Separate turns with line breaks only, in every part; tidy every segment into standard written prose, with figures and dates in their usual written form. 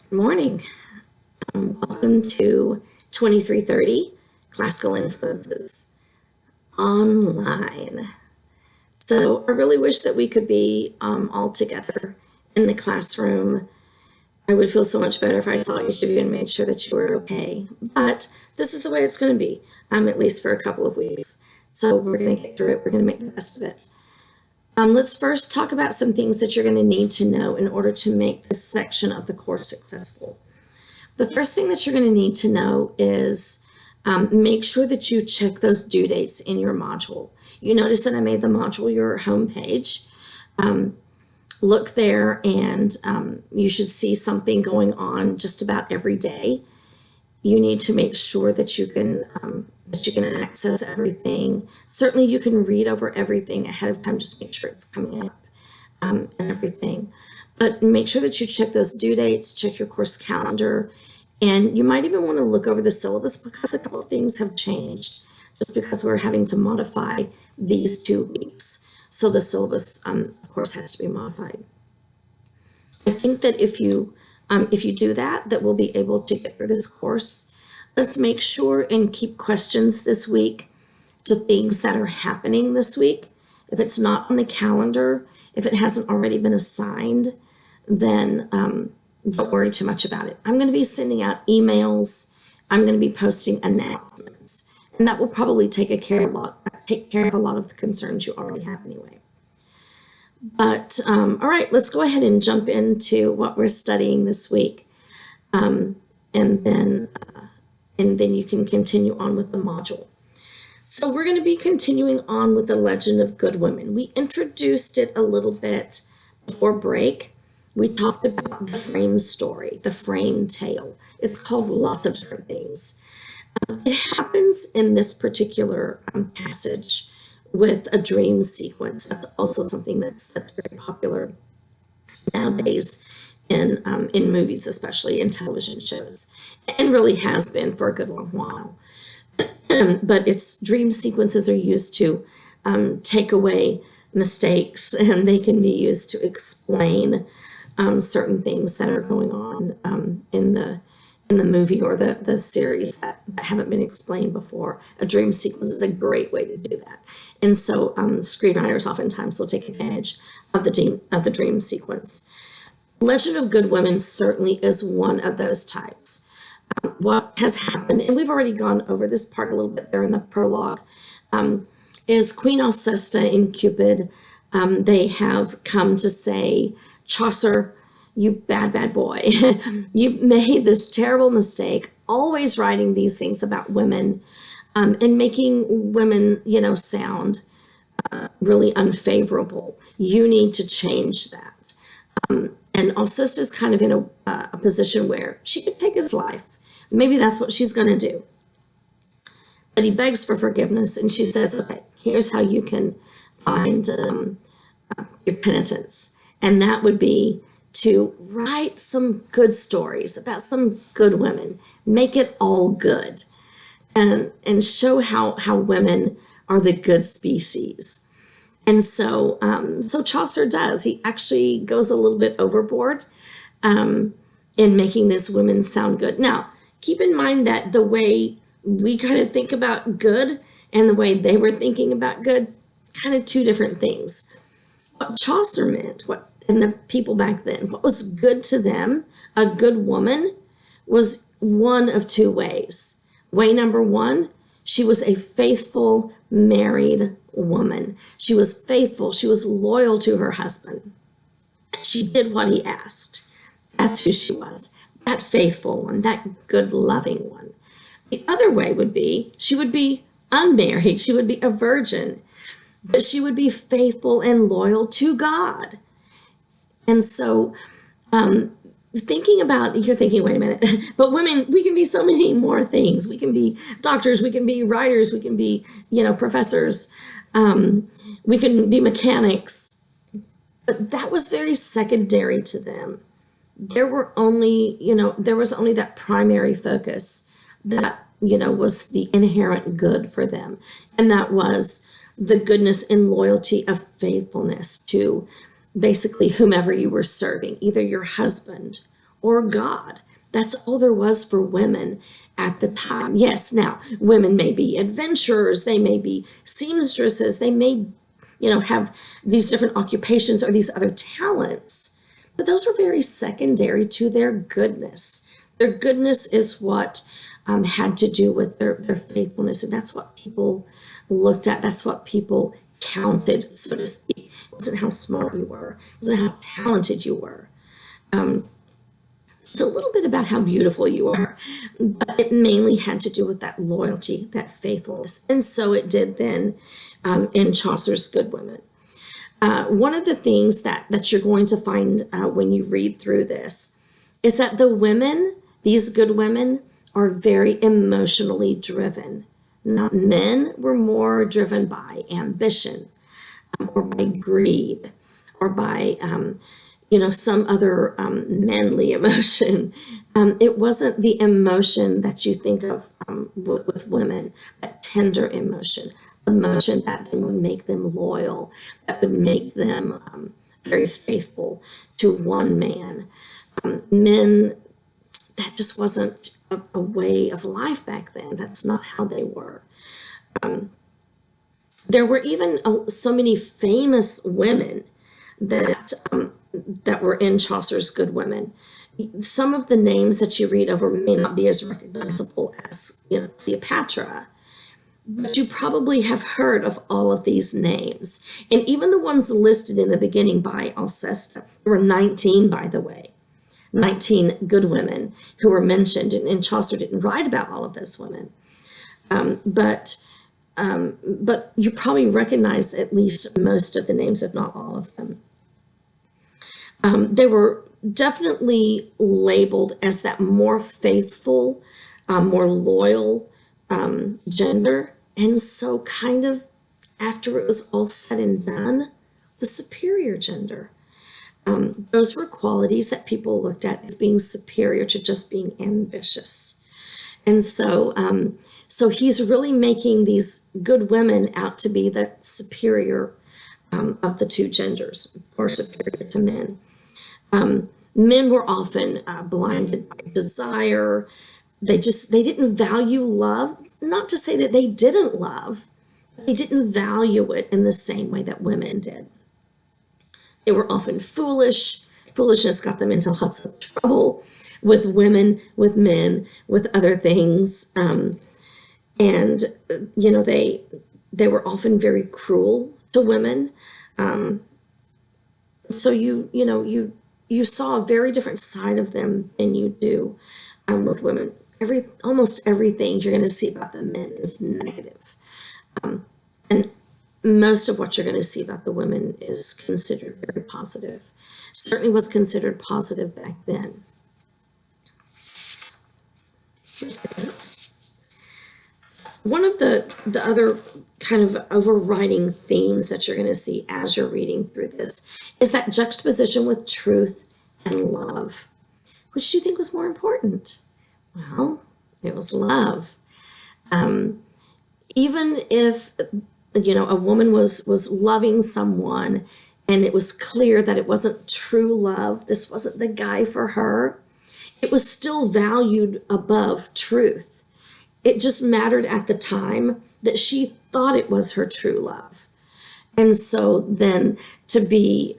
Morning. Welcome to 2330 Classical Influences online. So I really wish that we could be all together in the classroom. I would feel so much better if I saw each of you and made sure that you were okay. But this is the way it's going to be, at least for a couple of weeks. So we're going to get through it. We're going to make the best of it. Let's first talk about some things that you're going to need to know in order to make this section of the course successful. The first thing that you're going to need to know is make sure that you check those due dates in your module. You notice that I made the module your home page. Look there and you should see something going on just about every day. You need to make sure that you can access everything. Certainly you can read over everything ahead of time, just make sure it's coming up and everything. But make sure that you check those due dates, check your course calendar, and you might even want to look over the syllabus because a couple of things have changed just because we're having to modify these 2 weeks. So the syllabus, of course, has to be modified. I think that if you do that we'll be able to get through this course. Let's make sure and keep questions this week to things that are happening this week. If it's not on the calendar, if it hasn't already been assigned, then don't worry too much about it. I'm going to be sending out emails. I'm going to be posting announcements, and that will probably take care of a lot of the concerns you already have anyway. But all right, let's go ahead and jump into what we're studying this week, and then you can continue on with the module. So we're going to be continuing on with the Legend of Good Women. We introduced it a little bit before break. We talked about the frame story, the frame tale. It's called lots of different things. It happens in this particular passage with a dream sequence. That's also something that's very popular nowadays in movies, especially in television shows, and really has been for a good long while. But its dream sequences are used to take away mistakes, and they can be used to explain certain things that are going on in the movie or the series that haven't been explained before. A dream sequence is a great way to do that. And so screenwriters oftentimes will take advantage of the dream sequence. Legend of Good Women certainly is one of those types. What has happened, and we've already gone over this part a little bit there in the prologue, is Queen Alcesta and Cupid, they have come to say, Chaucer, you bad boy, you've made this terrible mistake, always writing these things about women and making women, sound really unfavorable. You need to change that. And Alcesta is kind of in a position where she could take his life. Maybe that's what she's going to do. But he begs for forgiveness, and she says, okay, here's how you can find your penitence. And that would be to write some good stories about some good women, make it all good, and show how women are the good species. And so Chaucer does. He actually goes a little bit overboard in making this women sound good. Now, keep in mind that the way we kind of think about good and the way they were thinking about good, kind of two different things. What Chaucer meant, and the people back then, what was good to them, a good woman, was one of two ways. Way number one, she was a faithful married woman. She was faithful. She was loyal to her husband. She did what he asked. That's who she was. That faithful one, that good loving one. The other way would be, she would be unmarried. She would be a virgin, but she would be faithful and loyal to God. And so you're thinking, wait a minute, but women, we can be so many more things. We can be doctors, we can be writers, we can be, professors, we can be mechanics. But that was very secondary to them. There was only that primary focus that, was the inherent good for them. And that was the goodness and loyalty of faithfulness to basically whomever you were serving, either your husband or God. That's all there was for women at the time. Yes, now women may be adventurers, they may be seamstresses, they may, have these different occupations or these other talents, but those were very secondary to their goodness. Their goodness is what had to do with their faithfulness, and that's what people looked at. That's what people counted, so to speak. It wasn't how smart you were, it wasn't how talented you were. It's a little bit about how beautiful you are, but it mainly had to do with that loyalty, that faithfulness. And so it did then in Chaucer's Good Women. One of the things that you're going to find when you read through this is that the women, these good women, are very emotionally driven. Now, men were more driven by ambition or by greed or by some other manly emotion. It wasn't the emotion that you think of with women, that tender emotion that then would make them loyal, that would make them very faithful to one man. Men, that just wasn't a way of life back then. That's not how they were. There were even so many famous women that were in Chaucer's Good Women. Some of the names that you read over may not be as recognizable as Cleopatra, but you probably have heard of all of these names. And even the ones listed in the beginning by Alcesta, there were 19, by the way, 19 good women who were mentioned, and Chaucer didn't write about all of those women. But you probably recognize at least most of the names, if not all of them. They were definitely labeled as that more faithful, more loyal gender. And so kind of after it was all said and done, the superior gender. Those were qualities that people looked at as being superior to just being ambitious. And so, so he's really making these good women out to be the superior of the two genders, or superior to men. Men were often blinded by desire. They didn't value love. Not to say that they didn't love, but they didn't value it in the same way that women did. They were often foolish. Foolishness got them into lots of trouble with women, with men, with other things. And they were often very cruel to women. So you saw a very different side of them than you do with women. Almost everything you're going to see about the men is negative. And most of what you're going to see about the women is considered very positive. Certainly was considered positive back then. One of the other kind of overriding themes that you're going to see as you're reading through this is that juxtaposition with truth and love. Which do you think was more important? Well, it was love. Even if a woman was loving someone and it was clear that it wasn't true love, this wasn't the guy for her, it was still valued above truth. It just mattered at the time that she thought it was her true love. And so then to be,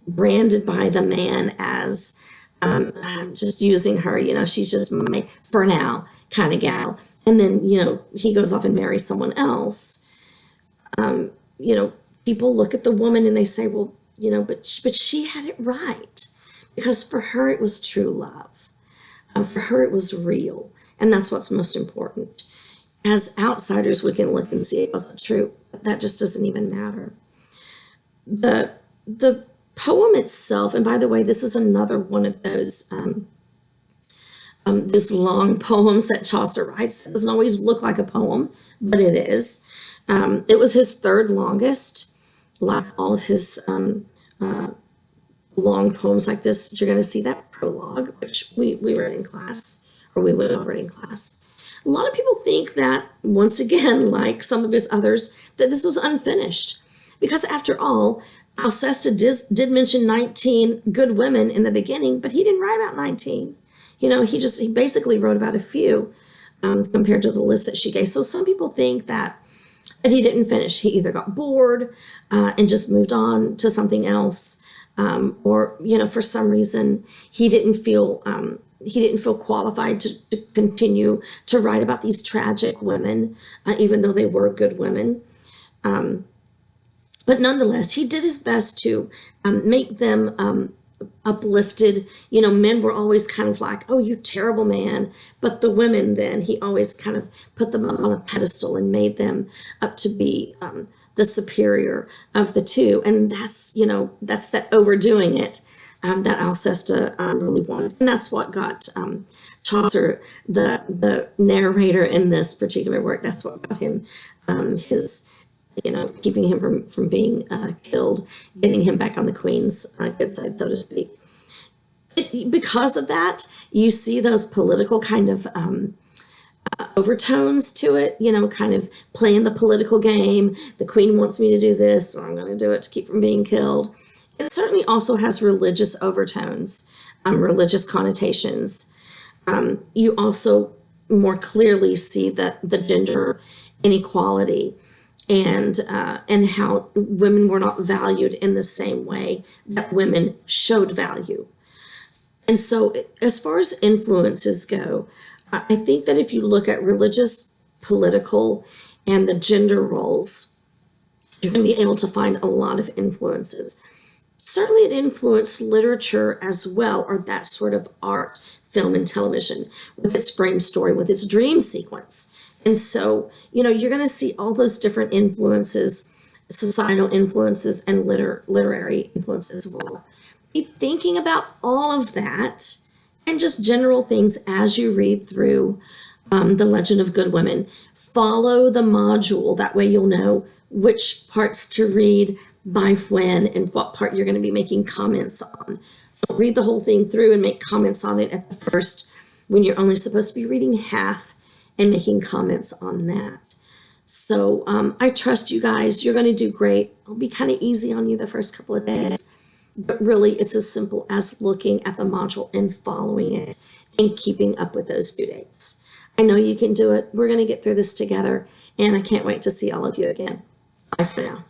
branded by the man as just using her, she's just my for now kind of gal. And then, he goes off and marries someone else. People look at the woman and they say, well, but she had it right, because for her it was true love. For her it was real, and that's what's most important. As outsiders, we can look and see it wasn't true, but that just doesn't even matter. The poem itself, and by the way, this is another one of those this long poems that Chaucer writes. It doesn't always look like a poem, but it is. It was his third longest. Like all of his long poems like this, you're going to see that prologue, which we read in class, or we went over in class. A lot of people think that, once again, like some of his others, that this was unfinished. Because after all, Alcesta did mention 19 good women in the beginning, but he didn't write about 19. He basically wrote about a few compared to the list that she gave. So some people think that he didn't finish. He either got bored and just moved on to something else, or for some reason he didn't feel qualified to continue to write about these tragic women, even though they were good women. But nonetheless, he did his best to make them uplifted. Men were always kind of like, oh, you terrible man. But the women, then, he always kind of put them up on a pedestal and made them up to be the superior of the two. And that's that overdoing it that Alcesta really wanted. And that's what got Chaucer, the narrator in this particular work, that's what got him his keeping him from being killed, getting him back on the queen's good side, so to speak. Because of that, you see those political kind of overtones to it, kind of playing the political game. The queen wants me to do this, so I'm going to do it to keep from being killed. It certainly also has religious overtones, religious connotations. You also more clearly see the gender inequality and how women were not valued in the same way that women showed value. And so as far as influences go, I think that if you look at religious, political, and the gender roles, you're going to be able to find a lot of influences. Certainly it influenced literature as well, or that sort of art, film, and television, with its frame story, with its dream sequence. And so, you're going to see all those different influences, societal influences, and literary influences as well. Be thinking about all of that and just general things as you read through The Legend of Good Women. Follow the module. That way you'll know which parts to read by when and what part you're going to be making comments on. Don't read the whole thing through and make comments on it at the first when you're only supposed to be reading half and making comments on that. So I trust you guys. You're going to do great. It'll be kind of easy on you the first couple of days. But really, it's as simple as looking at the module and following it and keeping up with those due dates. I know you can do it. We're going to get through this together, and I can't wait to see all of you again. Bye for now.